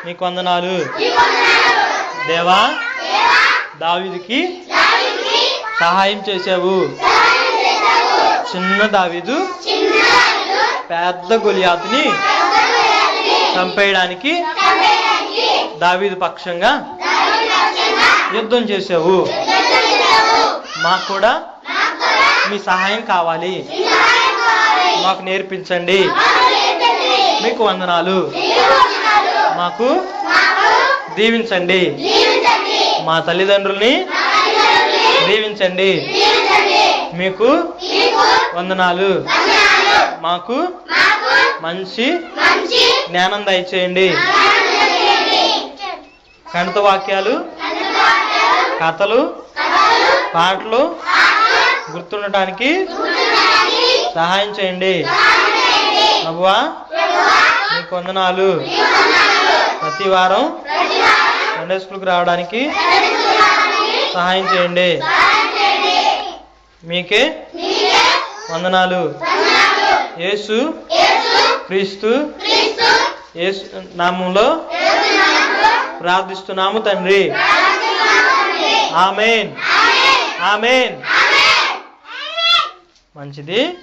నీకు వందనాలు. దేవా, దావీదుకి సహాయం చేశావు. చిన్న దావీదు పెద్ద గొలియాతుని చంపేయడానికి దావీదు పక్షంగా యుద్ధం చేశావు. మాకు కూడా మీ సహాయం కావాలి, మాకు నేర్పించండి. మీకు వందనాలు. మాకు దీవించండి. మా తల్లిదండ్రుల్ని దీవించండి. మీకు వందనాలు. మాకు మంచి జ్ఞానం దయచేయండి. గణిత వాక్యాలు, కథలు, పాటలు గుర్తుండటానికి సహాయం చేయండి. ప్రభువా, నీకు వందనాలు. ప్రతి వారం సండే స్కూల్కి రావడానికి సహాయం చేయండి. మీకే వందనాలు. యేసు క్రీస్తు యేసు నామములో ప్రార్థిస్తున్నాము తండ్రి. ఆమేన్. ఆమేన్. మంచిది.